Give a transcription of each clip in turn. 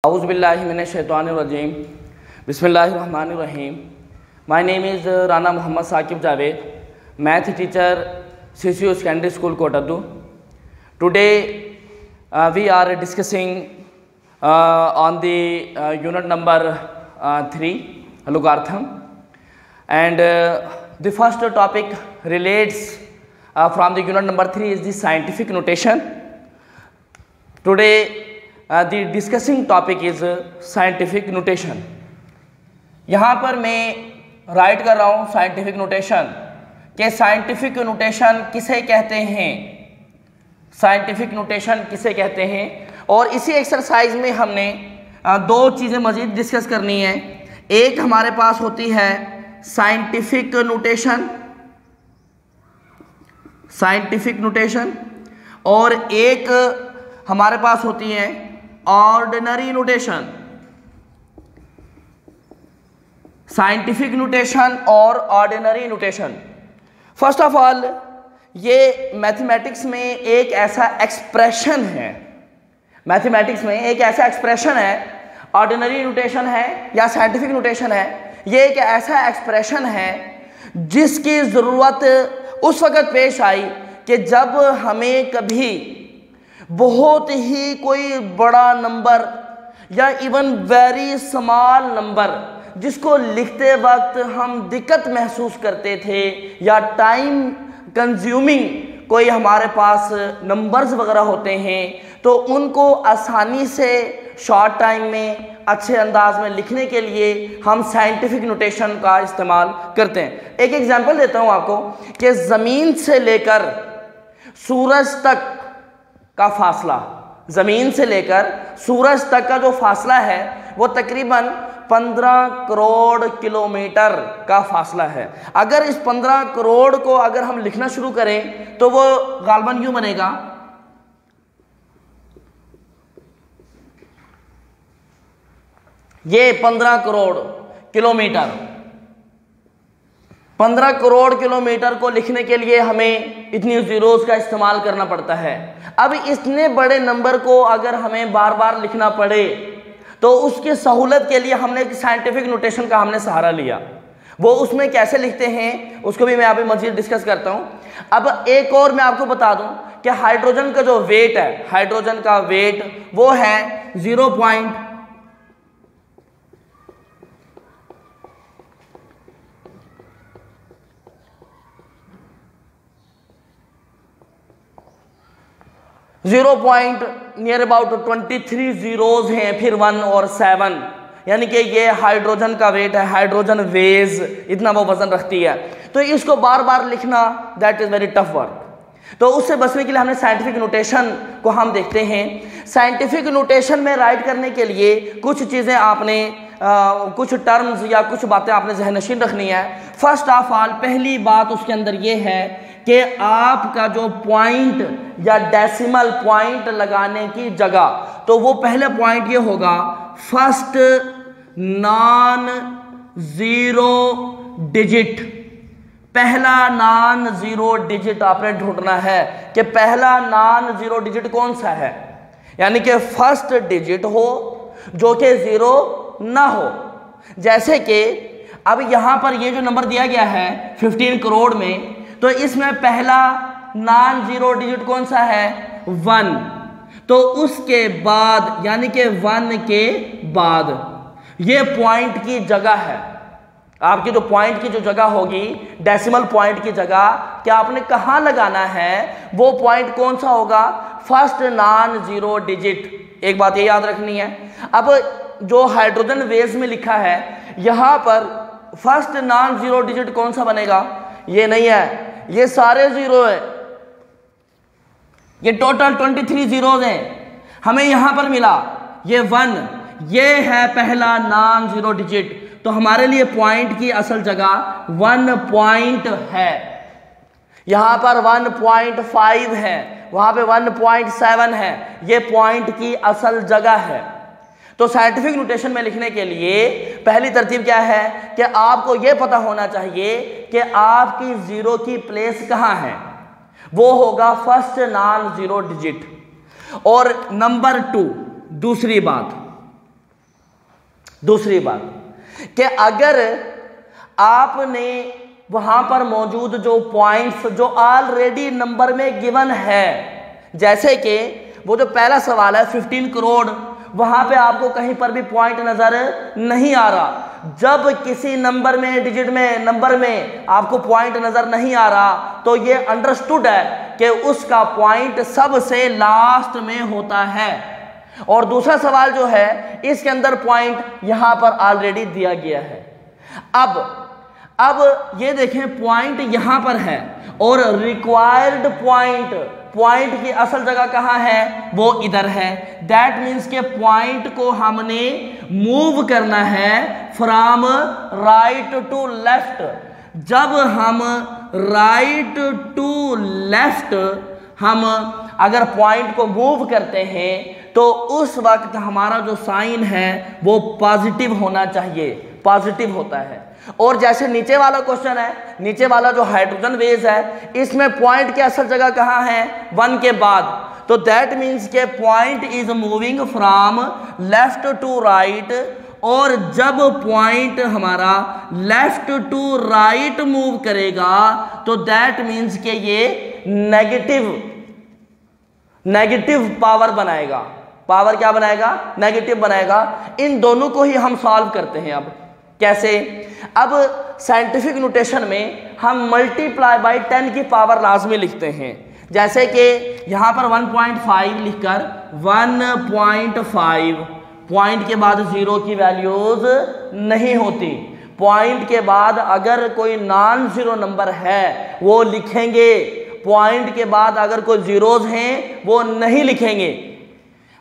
औज़ुबिल्लाहिमिनश्शैतानिर्रजीम बिस्मिल्लाहिर्रहमानिर्रहीम। My name is Rana Mohammad Saqib Javed, math teacher CCU secondary school Kot Addu. Today we are discussing on the unit number 3 logarithm, and the first topic relates from the unit number 3 is the scientific notation. Today the discussing topic is scientific notation. यहाँ पर मैं right कर रहा हूँ scientific notation के scientific notation किसे कहते हैं, साइंटिफिक नोटेशन किसे कहते हैं। और इसी एक्सरसाइज में हमने दो चीज़ें मज़ीद डिस्कस करनी है। एक हमारे पास होती है साइंटिफिक नोटेशन, साइंटिफिक नोटेशन, और एक हमारे पास होती है ऑर्डिनरी नोटेशन। साइंटिफिक नोटेशन और ordinary notation. First of all, ये मैथमेटिक्स में एक ऐसा एक्सप्रेशन है, मैथमेटिक्स में एक ऐसा एक्सप्रेशन है, ऑर्डिनरी नोटेशन है या साइंटिफिक नोटेशन है, ये एक ऐसा एक्सप्रेशन है जिसकी ज़रूरत उस वक़्त पेश आई कि जब हमें कभी बहुत ही कोई बड़ा नंबर या इवन वेरी स्मॉल नंबर जिसको लिखते वक्त हम दिक्कत महसूस करते थे या टाइम कंज्यूमिंग कोई हमारे पास नंबर्स वगैरह होते हैं, तो उनको आसानी से शॉर्ट टाइम में अच्छे अंदाज में लिखने के लिए हम साइंटिफिक नोटेशन का इस्तेमाल करते हैं। एक एग्जांपल देता हूँ आपको कि ज़मीन से लेकर सूरज तक का फासला, ज़मीन से लेकर सूरज तक का जो फासला है वो तकरीबन 15 करोड़ किलोमीटर का फासला है। अगर इस 15 करोड़ को अगर हम लिखना शुरू करें तो वो गालबन यूं बनेगा, ये 15 करोड़ किलोमीटर। 15 करोड़ किलोमीटर को लिखने के लिए हमें इतनी ज़ीरोज़ का इस्तेमाल करना पड़ता है। अब इतने बड़े नंबर को अगर हमें बार बार लिखना पड़े तो उसकी सहूलत के लिए हमने साइंटिफिक नोटेशन का हमने सहारा लिया। वो उसमें कैसे लिखते हैं उसको भी मैं यहाँ पे मज़ीद डिस्कस करता हूँ। अब एक और मैं आपको बता दूँ कि हाइड्रोजन का जो वेट है, हाइड्रोजन का वेट वो है 0.23 ज़ीरोज़ हैं, फिर 1 और 7, यानी कि ये हाइड्रोजन का वेट है, हाइड्रोजन वेज इतना वो वज़न रखती है। तो इसको बार बार लिखना that is very tough work. तो उससे बचने के लिए हमने साइंटिफिक नोटेशन को हम देखते हैं। साइंटिफिक नोटेशन में राइट करने के लिए कुछ चीज़ें आपने कुछ टर्म्स या कुछ बातें आपने ज़हनशीन रखनी है। फर्स्ट ऑफ ऑल, पहली बात उसके अंदर ये है कि आपका जो पॉइंट या डेसिमल पॉइंट लगाने की जगह, तो वो पहले पॉइंट ये होगा फर्स्ट नॉन ज़ीरो डिजिट। पहला नॉन ज़ीरो डिजिट आपने ढूंढना है कि पहला नॉन ज़ीरो डिजिट कौन सा है, यानी कि फर्स्ट डिजिट हो जो कि ज़ीरो ना हो। जैसे कि अब यहाँ पर ये जो नंबर दिया गया है 15 करोड़ में, तो इसमें पहला नॉन ज़ीरो डिजिट कौन सा है, 1। तो उसके बाद यानी कि 1 के बाद ये पॉइंट की जगह है, आपकी जो पॉइंट की जो जगह होगी, डेसिमल पॉइंट की जगह कि आपने कहाँ लगाना है, वो पॉइंट कौन सा होगा, फर्स्ट नॉन ज़ीरो डिजिट। एक बात ये याद रखनी है। अब जो हाइड्रोजन वेव्स में लिखा है यहाँ पर फर्स्ट नॉन ज़ीरो डिजिट कौन सा बनेगा, ये नहीं है, ये सारे ज़ीरो है, ये टोटल 23 ज़ीरोज़ हैं। हमें यहाँ पर मिला ये 1, ये है पहला नॉन ज़ीरो डिजिट। तो हमारे लिए पॉइंट की असल जगह 1 पॉइंट है, यहाँ पर 1.5 है, वहाँ पे 1.7 है, ये पॉइंट की असल जगह है। तो साइंटिफिक नोटेशन में लिखने के लिए पहली तरतीब क्या है कि आपको यह पता होना चाहिए कि आपकी ज़ीरो की प्लेस कहाँ है, वो होगा फर्स्ट नॉन ज़ीरो डिजिट। और नंबर 2, दूसरी बात, दूसरी बात कि अगर आपने वहां पर मौजूद जो पॉइंट्स जो ऑलरेडी नंबर में गिवन है, जैसे कि वो जो पहला सवाल है 15 करोड़, वहां पे आपको कहीं पर भी पॉइंट नजर नहीं आ रहा। जब किसी नंबर में, डिजिट में, नंबर में आपको पॉइंट नजर नहीं आ रहा तो ये अंडरस्टूड है कि उसका पॉइंट सबसे लास्ट में होता है। और दूसरा सवाल जो है इसके अंदर पॉइंट यहां पर ऑलरेडी दिया गया है। अब ये देखें, पॉइंट यहां पर है और रिक्वायर्ड पॉइंट की असल जगह कहां है, वो इधर है। दैट मीन्स के पॉइंट को हमने मूव करना है फ्रॉम राइट टू लेफ्ट। जब हम राइट टू लेफ्ट हम अगर पॉइंट को मूव करते हैं तो उस वक्त हमारा जो साइन है वो पॉजिटिव होना चाहिए, पॉजिटिव होता है। और जैसे नीचे वाला क्वेश्चन है, नीचे वाला जो हाइड्रोजन बेस है, इसमें पॉइंट की असल जगह कहाँ है, 1 के बाद। तो दैट मीन्स के point is moving from left to right. और जब पॉइंट हमारा लेफ्ट टू राइट मूव करेगा तो दैट मीन्स के ये नेगेटिव पावर बनाएगा। पावर क्या बनाएगा, नेगेटिव बनाएगा। इन दोनों को ही हम सॉल्व करते हैं। अब कैसे, अब साइंटिफिक नोटेशन में हम मल्टीप्लाई बाय 10 की पावर लाजमी लिखते हैं। जैसे कि यहाँ पर 1.5 लिखकर 1.5, पॉइंट के बाद 0 की वैल्यूज नहीं होती। पॉइंट के बाद अगर कोई नॉन जीरो नंबर है वो लिखेंगे, पॉइंट के बाद अगर कोई जीरोज हैं वो नहीं लिखेंगे।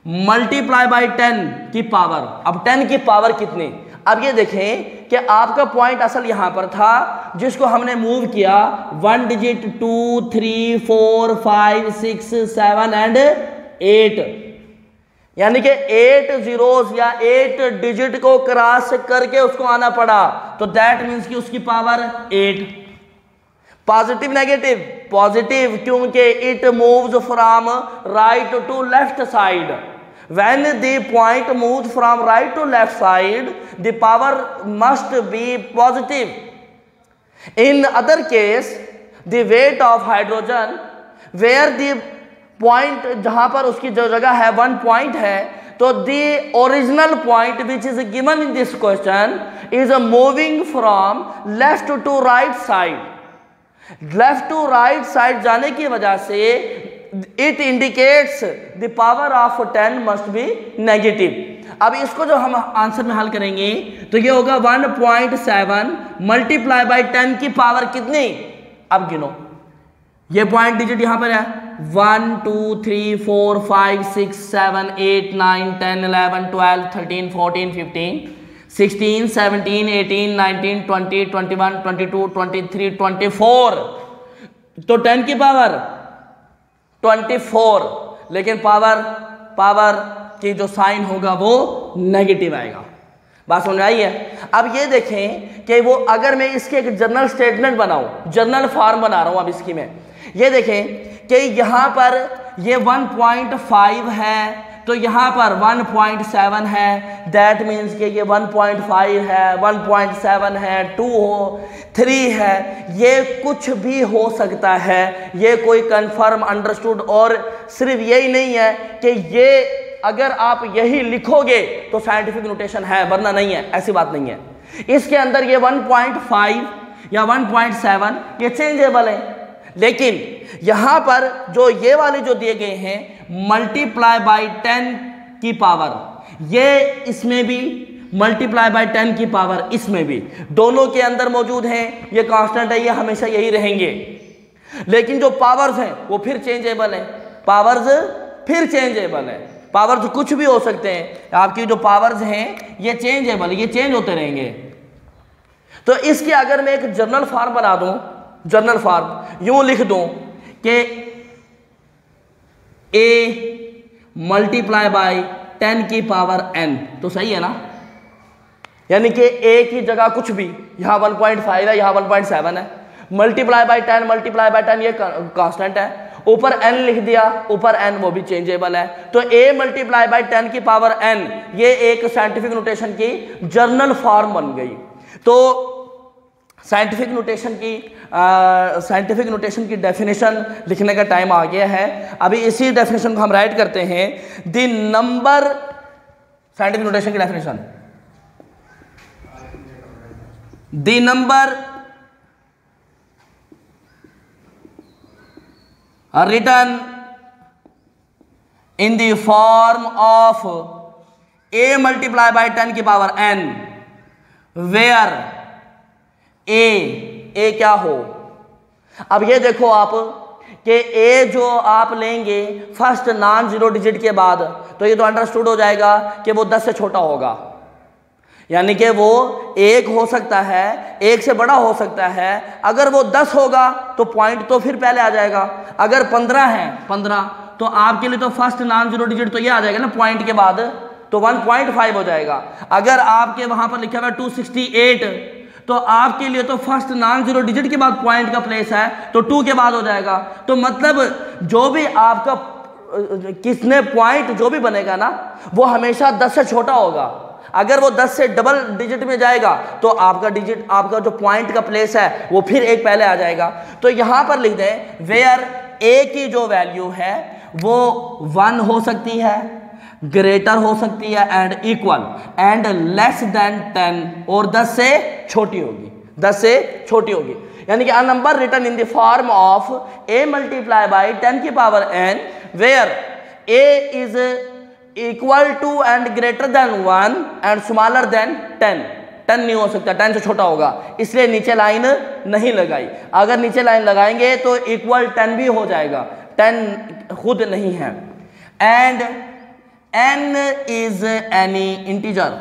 मल्टीप्लाई बाय 10 की पावर, अब 10 की पावर कितनी, अब ये देखें कि आपका पॉइंट असल यहां पर था जिसको हमने मूव किया 1 डिजिट 2 3 4 5 6 7 एंड 8, यानी कि 8 जीरोस या 8 डिजिट को क्रॉस करके उसको आना पड़ा। तो दैट मीन्स कि उसकी पावर 8। पॉजिटिव नेगेटिव, पॉजिटिव, क्योंकि it moves from right to left side. When the point moves from right to left side, the power must be positive. In other case, the weight of hydrogen, where the point जहां पर उसकी जो जगह है 1 point है, तो the original point which is given in this question is moving from left to right side. Left to right side जाने की वजह से it indicates the power of 10 must be negative. अब इसको जो हम आंसर में हल करेंगे तो ये होगा 1.7 मल्टीप्लाई बाय 10 की पावर कितनी, अब गिनो। ये पॉइंट डिजिट यहां पर है 1 2 3 4 5 6 7 8 9 10 11 12 13 14 15 16 17 18 19 20 21 22 23 24। तो 10 की पावर 24, लेकिन पावर की जो साइन होगा वो नेगेटिव आएगा। बात समझ आई है। अब ये देखें कि वो अगर मैं इसके एक जनरल स्टेटमेंट बनाऊं, जनरल फॉर्म बना रहा हूं अब इसकी में, ये देखें कि यहां पर ये 1.5 है तो यहां पर 1.7 है। दैट मीन्स कि ये 1.5 है, 1.7 है, 2 हो, 3 है, ये कुछ भी हो सकता है, ये कोई कंफर्म अंडरस्टूड। और सिर्फ यही नहीं है कि ये अगर आप यही लिखोगे तो साइंटिफिक नोटेशन है, वरना नहीं है, ऐसी बात नहीं है। इसके अंदर ये 1.5 या 1.7 ये चेंजेबल है, लेकिन यहां पर जो ये वाले जो दिए गए हैं मल्टीप्लाई बाय 10 की पावर, ये इसमें भी मल्टीप्लाई बाय 10 की पावर इसमें भी, दोनों के अंदर मौजूद हैं। ये कांस्टेंट है, ये हमेशा यही रहेंगे। लेकिन जो पावर्स हैं वो फिर चेंजेबल है, पावर्स फिर चेंजेबल है। पावर्स कुछ भी हो सकते हैं, आपकी जो पावर्स हैं ये चेंजेबल, ये चेंज होते रहेंगे। तो इसकी अगर मैं एक जनरल फॉर्म बना दूं, जनरल फॉर्म यूं लिख दूं कि a मल्टीप्लाई बाय 10 की पावर n, तो सही है ना। यानी कि a की जगह कुछ भी, यहां 1.5 है, यहां 1.7 है, मल्टीप्लाई बाय 10 ये कांस्टेंट है, ऊपर n लिख दिया, ऊपर n वो भी चेंजेबल है। तो a मल्टीप्लाई बाई 10 की पावर n, ये एक साइंटिफिक नोटेशन की जर्नल फॉर्म बन गई। तो साइंटिफिक नोटेशन की डेफिनेशन लिखने का टाइम आ गया है। अभी इसी डेफिनेशन को हम राइट करते हैं। द नंबर, साइंटिफिक नोटेशन की definition, the number written in the form of a multiplied by 10 की पावर n, where a क्या हो। अब ये देखो आप कि a जो आप लेंगे फर्स्ट नॉन जीरो डिजिट के बाद, तो ये तो अंडरस्टूड हो जाएगा कि वो 10 से छोटा होगा, यानी कि वो 1 हो सकता है, 1 से बड़ा हो सकता है। अगर वो 10 होगा तो पॉइंट तो फिर पहले आ जाएगा। अगर 15 है, 15, तो आपके लिए तो फर्स्ट नॉन जीरो डिजिट तो ये आ जाएगा ना पॉइंट के बाद, तो 1.5 हो जाएगा। अगर आपके वहां पर लिखा हुआ है 268, तो आपके लिए तो फर्स्ट नॉन जीरो डिजिट के बाद पॉइंट का प्लेस है, तो 2 के बाद हो जाएगा। तो मतलब जो भी आपका किसने पॉइंट जो भी बनेगा ना, वो हमेशा 10 से छोटा होगा। अगर वो 10 से डबल डिजिट में जाएगा तो आपका डिजिट, आपका जो पॉइंट का प्लेस है वो फिर एक पहले आ जाएगा। तो यहां पर लिख दें वेयर ए की जो वैल्यू है वो 1 हो सकती है, ग्रेटर हो सकती है and equal and less than 10, और 10 से छोटी होगी, 10 से छोटी होगी। यानी कि a number written in the form of a multiply by 10 की power n, where a is equal to and greater than 1 and smaller than 10। 10 नहीं हो सकता, 10 से छोटा होगा, इसलिए नीचे लाइन नहीं लगाई। अगर नीचे लाइन लगाएंगे तो इक्वल 10 भी हो जाएगा, 10 खुद नहीं है। And n is any integer,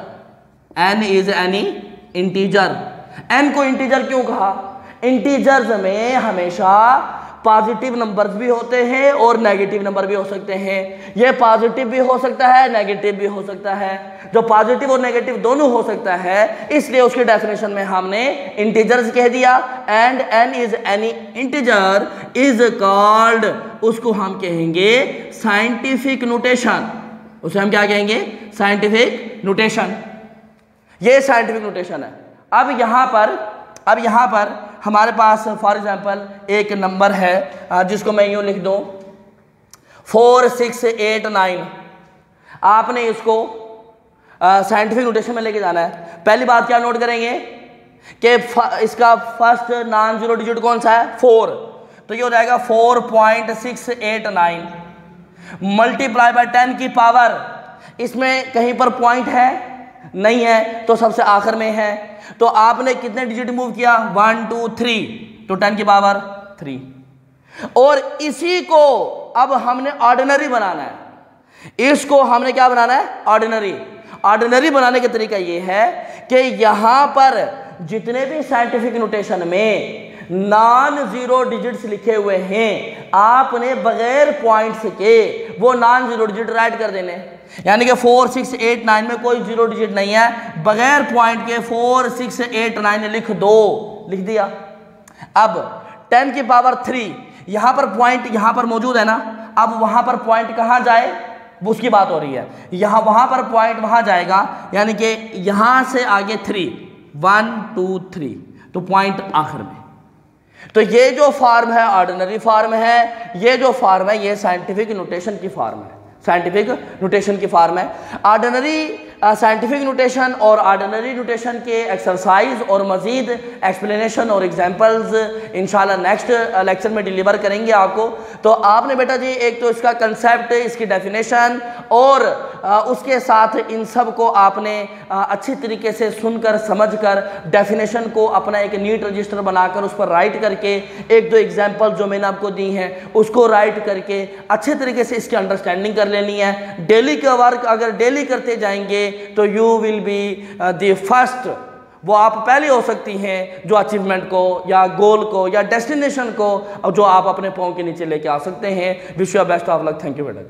n is any integer. n को इंटीजर क्यों कहा? इंटीजर्स में हमेशा पॉजिटिव नंबर्स भी होते हैं और नेगेटिव नंबर भी हो सकते हैं। ये पॉजिटिव भी हो सकता है, नेगेटिव भी हो सकता है। जो पॉजिटिव और नेगेटिव दोनों हो सकता है, इसलिए उसकी डेफिनेशन में हमने इंटीजर्स कह दिया। And n is any integer is called, उसको हम कहेंगे साइंटिफिक नोटेशन। उसे हम क्या कहेंगे? Scientific notation. ये साइंटिफिक नोटेशन है। अब यहां पर हमारे पास फॉर एग्जांपल एक नंबर है जिसको मैं यूं लिख दूं 4689। आपने इसको साइंटिफिक नोटेशन में लेके जाना है। पहली बात क्या नोट करेंगे कि इसका फर्स्ट नॉन जीरो डिजिट कौन सा है? 4, तो ये हो जाएगा 4.689 मल्टीप्लाई बाय 10 की पावर, इसमें कहीं पर पॉइंट है नहीं है, तो सबसे आखिर में है। तो आपने कितने डिजिट मूव किया? 1 2 3, तो 10 की पावर 3। और इसी को अब हमने ऑर्डिनरी बनाना है। इसको हमने क्या बनाना है? ऑर्डिनरी। ऑर्डिनरी बनाने का तरीका ये है कि यहां पर जितने भी साइंटिफिक नोटेशन में नॉन जीरो डिजिट्स लिखे हुए हैं, आपने बगैर पॉइंट्स के वो नॉन जीरो डिजिट राइट कर देने। यानी कि 4689 में कोई जीरो डिजिट नहीं है, बगैर पॉइंट के 4689 लिख दो, लिख दिया। अब 10 की पावर 3, यहां पर पॉइंट यहां पर मौजूद है ना, अब वहां पर पॉइंट कहां जाए वो उसकी बात हो रही है। वहां पर पॉइंट वहां जाएगा, यानी कि यहां से आगे 3, 1 2 3, तो पॉइंट आखिर में। तो ये जो फॉर्म है ऑर्डिनरी फॉर्म है, ये जो फॉर्म है ये साइंटिफिक नोटेशन की फॉर्म है, साइंटिफिक नोटेशन की फॉर्म है। ऑर्डिनरी साइंटिफिक नोटेशन और ऑर्डिनरी नोटेशन के एक्सरसाइज और मजीद एक्सप्लेनेशन और एग्जांपल्स इंशाल्लाह नेक्स्ट लेक्चर में डिलीवर करेंगे आपको। तो आपने बेटा जी एक तो इसका कंसेप्ट, इसकी डेफिनेशन और उसके साथ इन सब को आपने अच्छी तरीके से सुनकर समझकर डेफिनेशन को अपना एक नीट रजिस्टर बनाकर उस पर राइट करके एक दो एग्जांपल जो मैंने आपको दी हैं उसको राइट करके अच्छे तरीके से इसकी अंडरस्टैंडिंग कर लेनी है। डेली का वर्क अगर डेली करते जाएंगे तो you will be the first, वो आप पहले हो सकती हैं जो अचीवमेंट को या गोल को या डेस्टिनेशन को जो आप अपने पाँव के नीचे लेके आ सकते हैं। Wish you best of luck. Thank you बेटा।